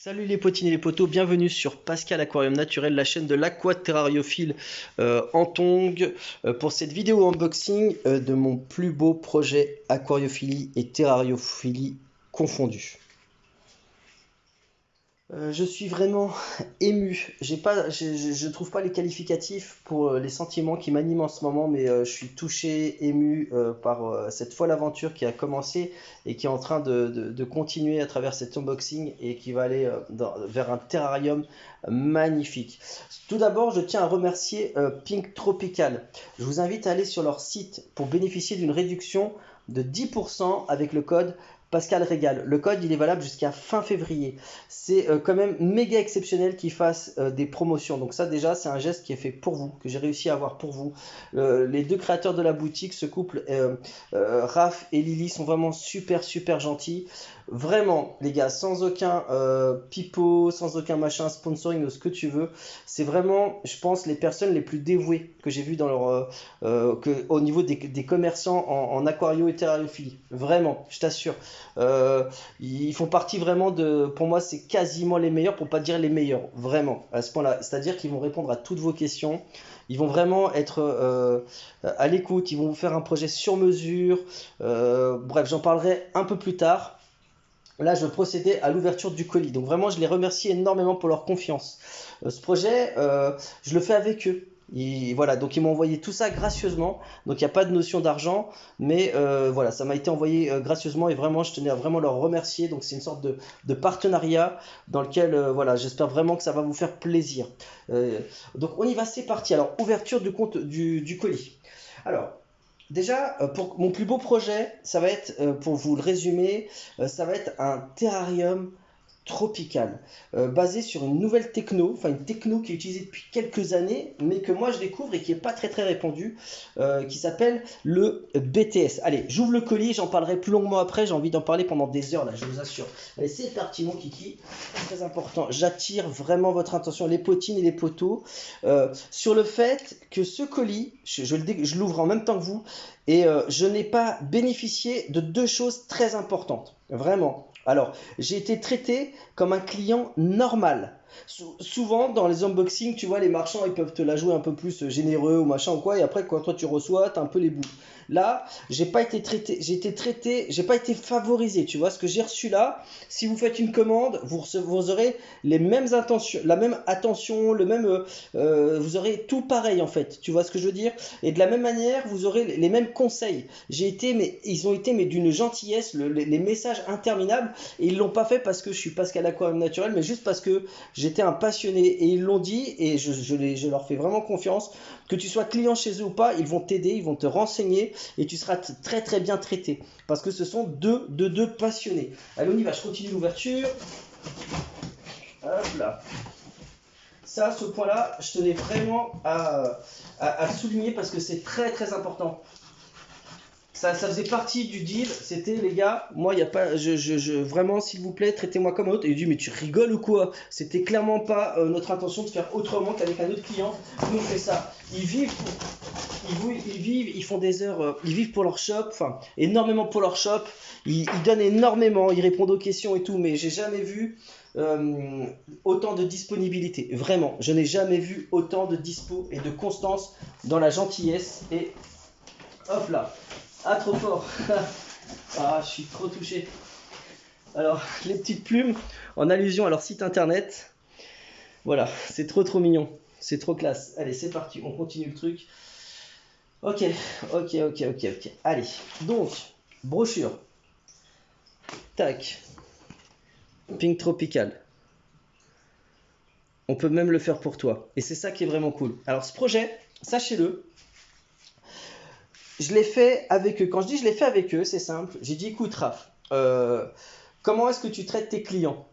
Salut les potines et les potos, bienvenue sur Pascal Aquarium Naturel, la chaîne de l'aquaterrariophile en tongs, pour cette vidéo unboxing de mon plus beau projet aquariophilie et terrariophilie confondus. Je suis vraiment ému. Je trouve pas les qualificatifs pour les sentiments qui m'animent en ce moment, mais je suis touché, ému par cette folle aventure qui a commencé et qui est en train de continuer à travers cet unboxing et qui va aller vers un terrarium magnifique. Tout d'abord, je tiens à remercier Pink Tropical. Je vous invite à aller sur leur site pour bénéficier d'une réduction de 10% avec le code Pascal Régal. Le code il est valable jusqu'à fin février. C'est quand même méga exceptionnel qu'ils fassent des promotions. Donc ça déjà c'est un geste qui est fait pour vous, que j'ai réussi à avoir pour vous. Les deux créateurs de la boutique, ce couple, Raph et Lily, sont vraiment super gentils. Vraiment les gars, sans aucun pipeau, sans aucun machin, sponsoring de ce que tu veux. C'est vraiment, je pense, les personnes les plus dévouées que j'ai vues dans leur, au niveau des commerçants en aquario et terrariophilie. Vraiment, je t'assure. Ils font partie vraiment de, pour moi c'est quasiment les meilleurs, pour pas dire les meilleurs, vraiment à ce point là, c'est à dire qu'ils vont répondre à toutes vos questions, ils vont vraiment être à l'écoute, ils vont vous faire un projet sur mesure, bref j'en parlerai un peu plus tard. Là je procédais à l'ouverture du colis, donc vraiment je les remercie énormément pour leur confiance. Ce projet je le fais avec eux. Voilà, donc ils m'ont envoyé tout ça gracieusement, donc il n'y a pas de notion d'argent, mais voilà, ça m'a été envoyé gracieusement et vraiment je tenais à vraiment leur remercier. Donc c'est une sorte de partenariat dans lequel voilà, j'espère vraiment que ça va vous faire plaisir. Donc on y va, c'est parti. Alors ouverture du compte du colis. Alors déjà, pour mon plus beau projet, ça va être, pour vous le résumer, ça va être un terrarium tropical, basé sur une nouvelle techno, enfin une techno qui est utilisée depuis quelques années, mais que moi je découvre et qui n'est pas très répandue, qui s'appelle le BTS. Allez, j'ouvre le colis, j'en parlerai plus longuement après, j'ai envie d'en parler pendant des heures là, je vous assure. Allez, c'est parti mon kiki, très important, j'attire vraiment votre attention, les potines et les potos, sur le fait que ce colis, je l'ouvre en même temps que vous, et je n'ai pas bénéficié de deux choses très importantes, vraiment. Alors, j'ai été traité comme un client normal. Souvent, dans les unboxings, tu vois, les marchands, ils peuvent te la jouer un peu plus généreux ou machin ou quoi, et après, quand toi tu reçois, t'as un peu les boules. Là, j'ai pas été traité, j'ai pas été favorisé, tu vois, ce que j'ai reçu là, si vous faites une commande, vous aurez les mêmes intentions, la même attention, vous aurez tout pareil en fait, tu vois ce que je veux dire? Et de la même manière, vous aurez les mêmes conseils. Ils ont été mais d'une gentillesse, les messages interminables, et ils l'ont pas fait parce que je suis Pascal Aquarium Naturel, mais juste parce que j'étais un passionné, et ils l'ont dit, et je leur fais vraiment confiance, que tu sois client chez eux ou pas, ils vont t'aider, ils vont te renseigner, et tu seras très bien traité, parce que ce sont deux passionnés. Allez, on y va, je continue l'ouverture. Hop là. Ça, ce point-là, je tenais vraiment à souligner parce que c'est très important. Ça faisait partie du deal, c'était les gars, moi il n'y a pas, vraiment s'il vous plaît, traitez-moi comme un autre. Et il dit mais tu rigoles ou quoi? C'était clairement pas notre intention de faire autrement qu'avec un autre client. Nous on fait ça. Ils font des heures, ils vivent pour leur shop, enfin énormément pour leur shop. Ils donnent énormément, ils répondent aux questions et tout, mais j'ai jamais vu autant de disponibilité. Vraiment, je n'ai jamais vu autant de dispo et de constance dans la gentillesse. Et hop là. Ah, trop fort. Ah, je suis trop touché. Alors, les petites plumes en allusion à leur site internet. Voilà, c'est trop mignon. C'est trop classe. Allez, c'est parti, on continue le truc. Ok. Allez, donc, brochure. Tac. Pink Tropical. On peut même le faire pour toi. Et c'est ça qui est vraiment cool. Alors, ce projet, sachez-le, je l'ai fait avec eux. Quand je dis je l'ai fait avec eux, c'est simple. J'ai dit écoute Raph, comment est-ce que tu traites tes clients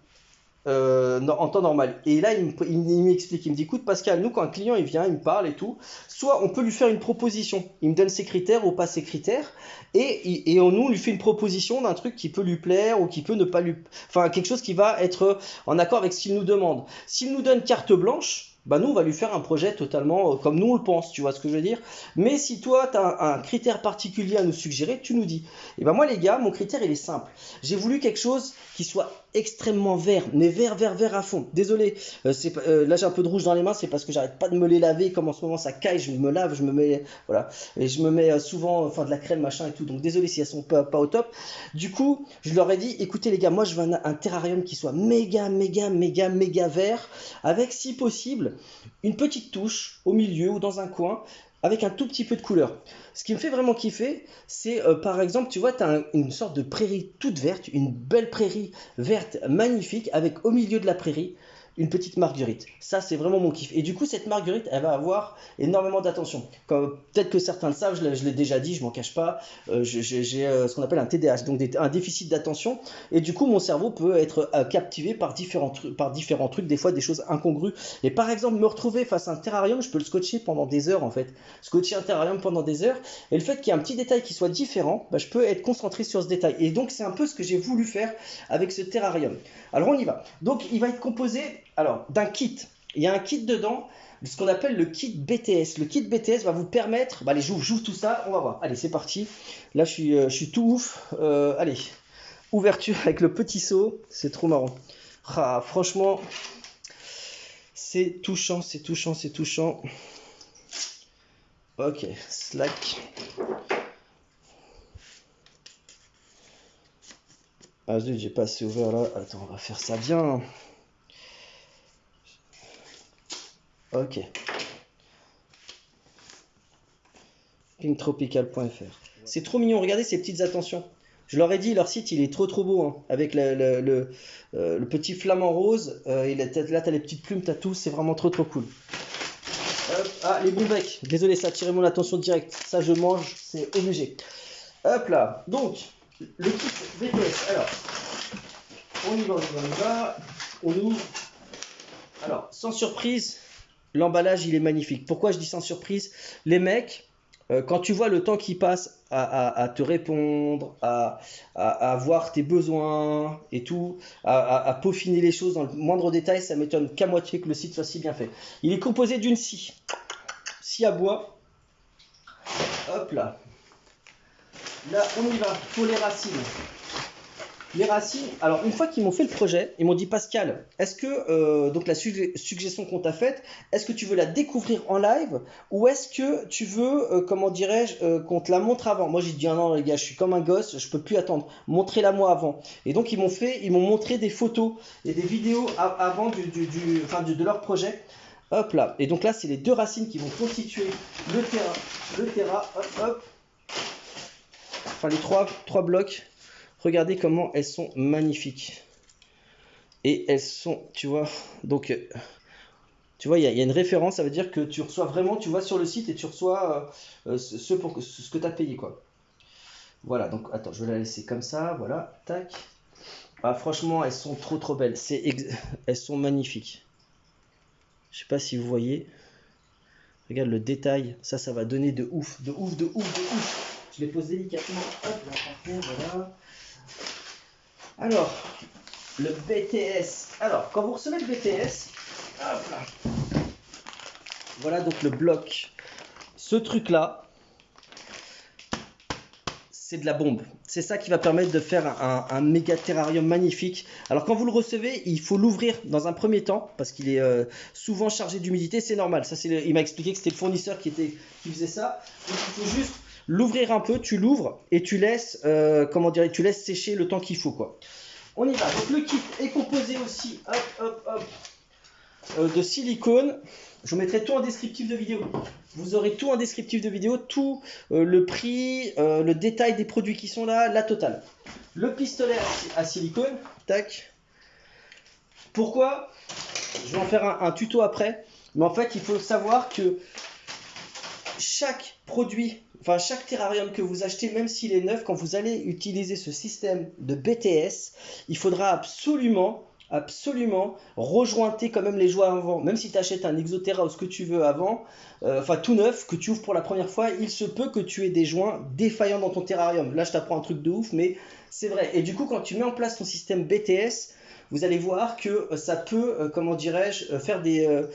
en temps normal? Et là il m'explique, il me dit écoute Pascal, nous quand un client il vient, il me parle et tout, soit on peut lui faire une proposition, il me donne ses critères ou pas ses critères, et nous lui fait une proposition d'un truc qui peut lui plaire ou qui peut ne pas lui... Enfin quelque chose qui va être en accord avec ce qu'il nous demande. S'il nous donne carte blanche, bah nous on va lui faire un projet totalement comme nous on le pense, tu vois ce que je veux dire. Mais si toi tu as un critère particulier à nous suggérer, tu nous dis. Et ben moi les gars, mon critère il est simple. J'ai voulu quelque chose qui soit extrêmement vert, mais vert à fond. Désolé, là j'ai un peu de rouge dans les mains, c'est parce que j'arrête pas de me les laver, comme en ce moment ça caille, je me lave, je me mets, voilà, et je me mets souvent, enfin de la crème, machin et tout, donc désolé si elles sont pas au top. Du coup, je leur ai dit, écoutez les gars, moi je veux un terrarium qui soit méga vert, avec si possible, une petite touche au milieu ou dans un coin, avec un tout petit peu de couleur. Ce qui me fait vraiment kiffer, c'est par exemple, tu vois, tu as une sorte de prairie toute verte, une belle prairie verte magnifique, avec au milieu de la prairie une petite marguerite. Ça, c'est vraiment mon kiff. Et du coup, cette marguerite, elle va avoir énormément d'attention. Peut-être que certains le savent, je l'ai déjà dit, je m'en cache pas, j'ai ce qu'on appelle un TDAH, donc un déficit d'attention. Et du coup, mon cerveau peut être captivé par différents trucs, des fois des choses incongrues. Et par exemple, me retrouver face à un terrarium, je peux le scotcher pendant des heures en fait. Scotcher un terrarium pendant des heures. Et le fait qu'il y ait un petit détail qui soit différent, bah, je peux être concentré sur ce détail. Et donc, c'est un peu ce que j'ai voulu faire avec ce terrarium. Alors, on y va. Donc, il va être composé d'un kit. Il y a un kit dedans, ce qu'on appelle le kit BTS. Le kit BTS va vous permettre... Bah, allez, j'ouvre tout ça, on va voir. Allez, c'est parti. Là, je suis tout ouf. Allez, ouverture avec le petit seau. C'est trop marrant. Ah, franchement, c'est touchant. Ok, Slack. Ah zut, j'ai pas assez ouvert là. Attends, on va faire ça bien. Ok. Pinktropical.fr. C'est trop mignon, regardez ces petites attentions. Je leur ai dit, leur site il est trop beau, hein, avec le petit flamant rose, et là t'as les petites plumes, t'as tout, c'est vraiment trop cool. Hop, ah, les bons becs, désolé, ça a attiré mon attention direct, ça je mange, c'est obligé. Hop là, donc, le kit BTS, alors, on y va, on ouvre. Alors, sans surprise, l'emballage il est magnifique. Pourquoi je dis sans surprise? Les mecs, quand tu vois le temps qu'ils passent à te répondre, à voir tes besoins et tout, à peaufiner les choses dans le moindre détail, ça m'étonne qu'à moitié que le site soit si bien fait. Il est composé d'une scie à bois. Hop là. Là, on y va pour les racines. Les racines, alors une fois qu'ils m'ont fait le projet, ils m'ont dit Pascal, est-ce que, donc la suggestion qu'on t'a faite, est-ce que tu veux la découvrir en live ou est-ce que tu veux, comment dirais-je, qu'on te la montre avant? Moi j'ai dit ah non les gars, je suis comme un gosse, je peux plus attendre, montrez-la moi avant. Et donc ils m'ont montré des photos et des vidéos avant de leur projet. Hop là, et donc là c'est les deux racines qui vont constituer le terrain, hop, enfin les trois blocs. Regardez comment elles sont magnifiques. Et elles sont, tu vois, donc, tu vois, il y a une référence, ça veut dire que tu reçois vraiment, tu vois sur le site et tu reçois ce que tu as payé, quoi. Voilà, donc, attends, je vais la laisser comme ça, voilà, tac. Ah, franchement, elles sont trop belles, elles sont magnifiques. Je sais pas si vous voyez. Regarde le détail, ça va donner de ouf. Je les pose délicatement, hop, là, parfait, voilà. Alors, le BTS. Alors, quand vous recevez le BTS, hop là. Voilà donc le bloc. Ce truc-là, c'est de la bombe. C'est ça qui va permettre de faire un méga terrarium magnifique. Alors, quand vous le recevez, il faut l'ouvrir dans un premier temps parce qu'il est souvent chargé d'humidité. C'est normal. Ça, il m'a expliqué que c'était le fournisseur qui faisait ça. Donc, il faut juste l'ouvrir un peu. Tu l'ouvres et tu laisses, tu laisses sécher le temps qu'il faut, quoi. On y va. Donc le kit est composé aussi de silicone. Je vous mettrai tout en descriptif de vidéo. Vous aurez tout en descriptif de vidéo, tout le prix, le détail des produits qui sont là, la totale. Le pistolet à silicone, tac. Pourquoi? Je vais en faire un tuto après. Mais en fait, il faut savoir que chaque produit, enfin chaque terrarium que vous achetez, même s'il est neuf, quand vous allez utiliser ce système de BTS, il faudra absolument rejointer quand même les joints avant. Même si tu achètes un Exoterra ou ce que tu veux avant, tout neuf, que tu ouvres pour la première fois, il se peut que tu aies des joints défaillants dans ton terrarium. Là, je t'apprends un truc de ouf, mais c'est vrai. Et du coup, quand tu mets en place ton système BTS, vous allez voir que ça peut, comment dirais-je, faire des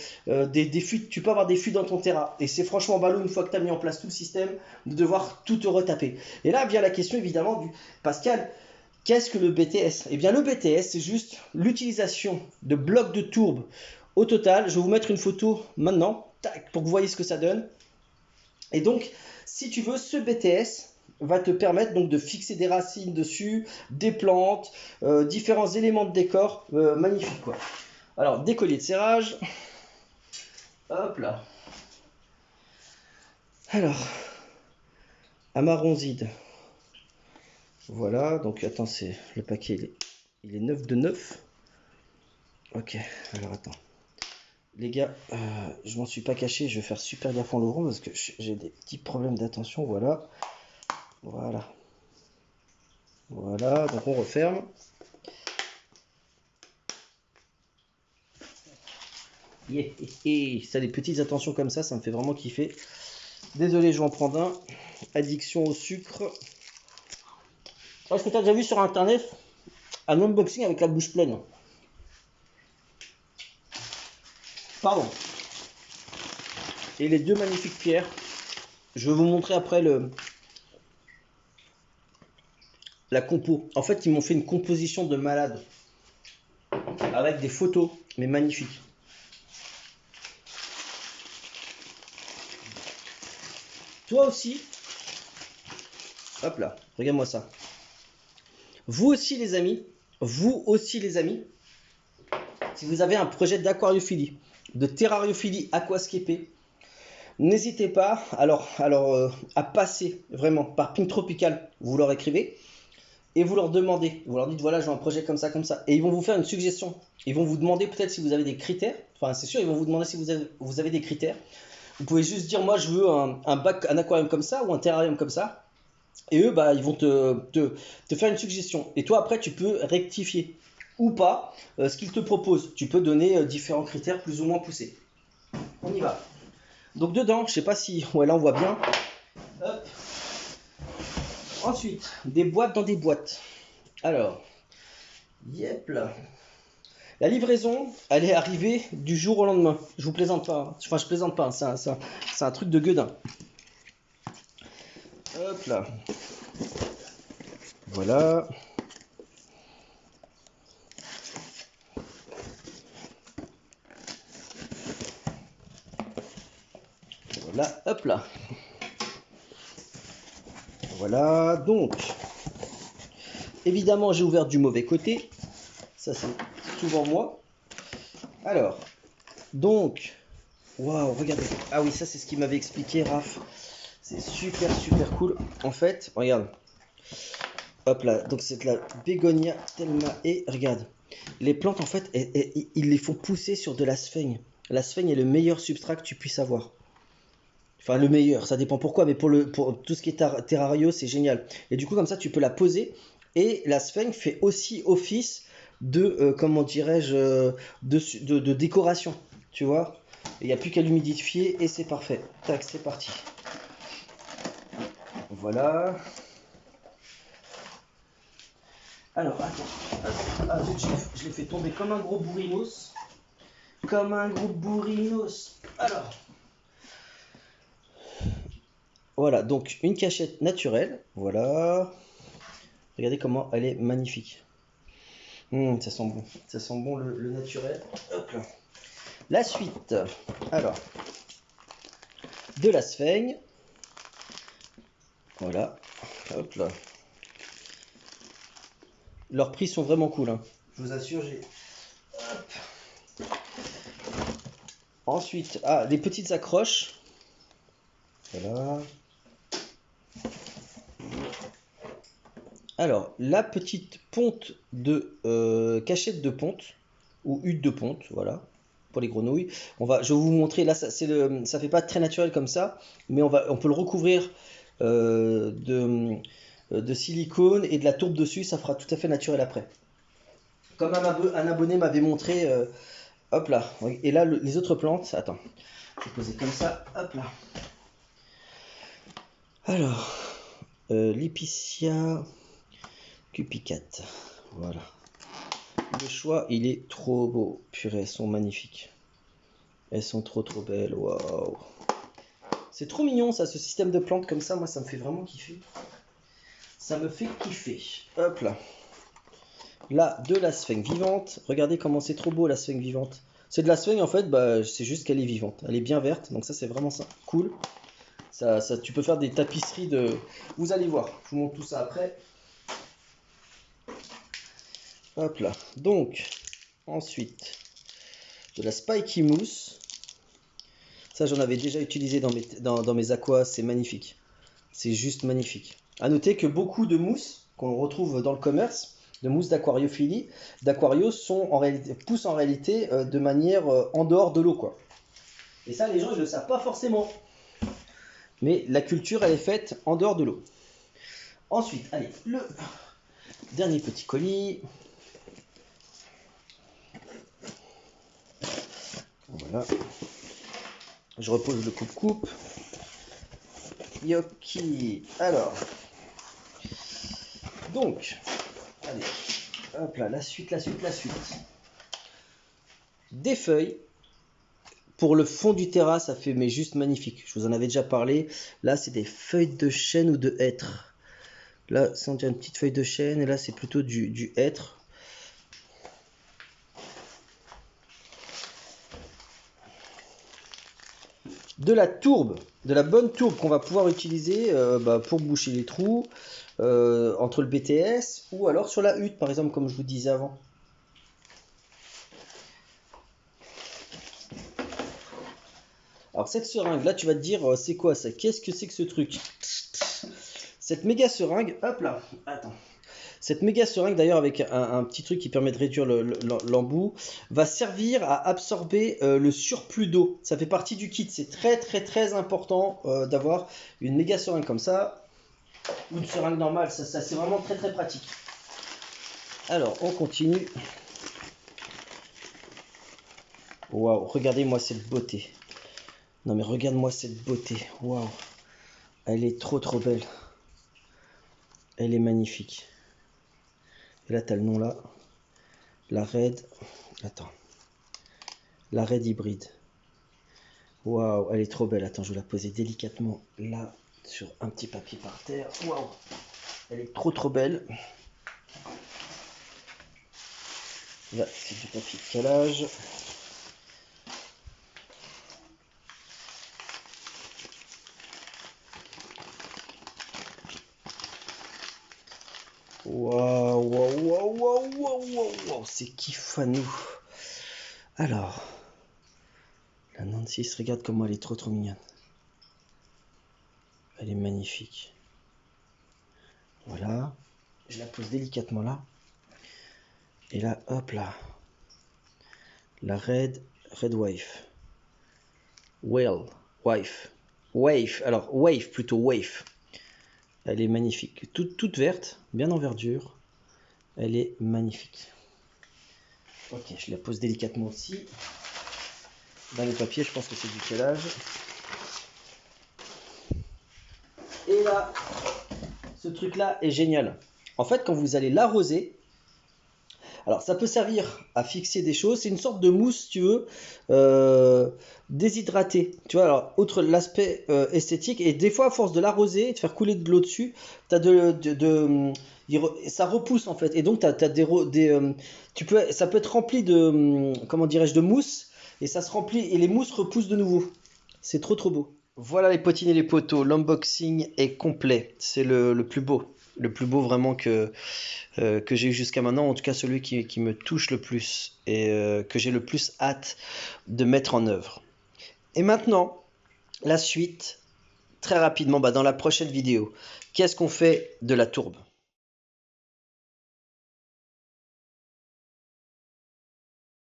fuites. Tu peux avoir des fuites dans ton terrain. Et c'est franchement ballot une fois que tu as mis en place tout le système de devoir tout te retaper. Et là vient la question évidemment du Pascal. Qu'est-ce que le BTS? Eh bien, le BTS, c'est juste l'utilisation de blocs de tourbe. Au total, je vais vous mettre une photo maintenant, tac, pour que vous voyez ce que ça donne. Et donc, si tu veux, ce BTS va te permettre donc de fixer des racines dessus, des plantes, différents éléments de décor, magnifique quoi. Alors, des colliers de serrage. Hop là. Alors, amaronzide. Voilà, donc attends, c'est le paquet, il est 9 de 9. Ok, alors attends. Les gars, je m'en suis pas caché, je vais faire super gaffe en l'ouvrant parce que j'ai des petits problèmes d'attention, voilà. Voilà. Voilà, donc on referme. Yeah, ça, des petites attentions comme ça me fait vraiment kiffer. Désolé, je vais en prendre un. Addiction au sucre. Est-ce que tu as déjà vu sur internet un unboxing avec la bouche pleine? Pardon. Et les deux magnifiques pierres. Je vais vous montrer après la compo. En fait, ils m'ont fait une composition de malade. Avec des photos, mais magnifiques. Toi aussi. Hop là, regarde-moi ça. Vous aussi les amis, si vous avez un projet d'aquariophilie, de terrariophilie aquascapée, n'hésitez pas à passer vraiment par Pink Tropical, vous leur écrivez et vous leur demandez, vous leur dites voilà j'ai un projet comme ça, et ils vont vous faire une suggestion, ils vont vous demander peut-être si vous avez des critères, enfin c'est sûr ils vont vous demander si vous avez des critères, vous pouvez juste dire moi je veux un aquarium comme ça ou un terrarium comme ça. Et eux, bah, ils vont te faire une suggestion. Et toi, après, tu peux rectifier ou pas ce qu'ils te proposent. Tu peux donner différents critères plus ou moins poussés. On y va. Donc dedans, je sais pas si... Ouais, là, on voit bien. Hop. Ensuite, des boîtes dans des boîtes. Alors, yep là. La livraison, elle est arrivée du jour au lendemain. Je vous plaisante pas. Enfin, je plaisante pas. C'est un truc de gueudin. Hop là. Voilà. Voilà, hop là. Voilà, donc, évidemment, j'ai ouvert du mauvais côté. Ça, c'est souvent moi. Alors, donc, waouh, regardez. Ah oui, ça, c'est ce qu'il m'avait expliqué, Raph. C'est super, super cool. En fait, regarde. Hop là, donc c'est de la bégonia Thelma. Et regarde, les plantes, en fait, ils les font pousser sur de la sphaigne. La sphaigne est le meilleur substrat que tu puisses avoir. Enfin, le meilleur, ça dépend pourquoi, mais pour tout ce qui est terrario, c'est génial. Et du coup, comme ça, tu peux la poser. Et la sphaigne fait aussi office de, comment dirais-je, de décoration. Tu vois? Il n'y a plus qu'à l'humidifier et c'est parfait. Tac, c'est parti. Voilà. Alors, attends. Ah, je l'ai fait tomber comme un gros bourrinos. Comme un gros bourrinos. Alors. Voilà, donc une cachette naturelle. Voilà. Regardez comment elle est magnifique. Ça sent bon. Ça sent bon le naturel. Hop là. La suite. Alors. De la sphaigne. Voilà. Hop là. Leurs prix sont vraiment cool. Hein. Je vous assure, j'ai... Hop. Ensuite, les petites accroches. Voilà. Alors, la petite ponte de cachette de ponte ou hutte de ponte, voilà, pour les grenouilles. Je vais vous montrer. Là, ça fait pas très naturel comme ça, mais on peut le recouvrir de silicone et de la tourbe dessus. Ça fera tout à fait naturel après. Comme un abonné m'avait montré. Hop là. Et là, les autres plantes. Attends. Je vais poser comme ça. Hop là. Alors, l'Epicia cupicate. Voilà. Le choix, il est trop beau. Purée, elles sont magnifiques. Elles sont trop belles. Waouh. C'est trop mignon ça, ce système de plantes comme ça. Moi, ça me fait vraiment kiffer. Ça me fait kiffer. Hop là. Là, de la sphène vivante. Regardez comment c'est trop beau la sphène vivante. C'est de la sphène en fait, bah, c'est juste qu'elle est vivante. Elle est bien verte, donc ça c'est vraiment ça. Cool. Tu peux faire des tapisseries de... Vous allez voir, je vous montre tout ça après. Hop là. Donc, ensuite, de la spiky mousse. Ça j'en avais déjà utilisé dans mes aquas, c'est magnifique. C'est juste magnifique. À noter que beaucoup de mousses qu'on retrouve dans le commerce, de mousses d'aquariophilie, d'aquarios poussent en réalité de manière en dehors de l'eau, quoi. Et ça, les gens ne le savent pas forcément. Mais la culture, elle est faite en dehors de l'eau. Ensuite, allez, le dernier petit colis. Voilà. Je repose le coupe-coupe. Yoki. Alors. Donc, allez. Hop là, la suite. Des feuilles. Pour le fond du terrain, ça fait mais juste magnifique. Je vous en avais déjà parlé. Là, c'est des feuilles de chêne ou de hêtre. Là, c'est une petite feuille de chêne. Et là, c'est plutôt du hêtre. De la tourbe, de la bonne tourbe qu'on va pouvoir utiliser pour boucher les trous entre le BTS ou alors sur la hutte, par exemple, comme je vous disais avant. Alors cette seringue, là tu vas te dire, c'est quoi ça? Qu'est-ce que c'est que ce truc? Cette méga seringue, hop là, attends. Cette méga seringue d'ailleurs avec un petit truc qui permet de réduire l'embout, va servir à absorber le surplus d'eau. Ça fait partie du kit, c'est très important d'avoir une méga seringue comme ça, ou une seringue normale, ça c'est vraiment très pratique. Alors on continue. Waouh, regardez-moi cette beauté. Non mais regarde-moi cette beauté, waouh. Elle est trop belle. Elle est magnifique. Et là, tu as le nom là. La Red. Attends. La Red hybride. Waouh, elle est trop belle. Attends, je vais la poser délicatement là, sur un petit papier par terre. Waouh. Elle est trop belle. Là, c'est du papier de calage. Waouh, c'est kiffanou. Alors, la Nancy, regarde comment elle est trop mignonne. Elle est magnifique. Voilà, je la pose délicatement là. Et là, hop là. La Red Wife. Alors, Wave plutôt, Wave. Elle est magnifique. Toute verte, bien en verdure. Elle est magnifique. Ok, je la pose délicatement aussi. Dans les papiers, je pense que c'est du calage. Et là, ce truc-là est génial. En fait, quand vous allez l'arroser, alors ça peut servir à fixer des choses. C'est une sorte de mousse, si tu veux, déshydratée. Tu vois, alors, outre l'aspect esthétique, et des fois, à force de l'arroser et de faire couler de l'eau dessus, ça repousse en fait. Et donc, ça peut être rempli de, comment dirais-je, de mousse. Et ça se remplit, et les mousses repoussent de nouveau. C'est trop beau. Voilà les potines et les poteaux, l'unboxing est complet. C'est le plus beau. Le plus beau vraiment que j'ai eu jusqu'à maintenant, en tout cas celui qui me touche le plus et que j'ai le plus hâte de mettre en œuvre. Et maintenant, la suite, très rapidement, dans la prochaine vidéo. Qu'est-ce qu'on fait de la tourbe ?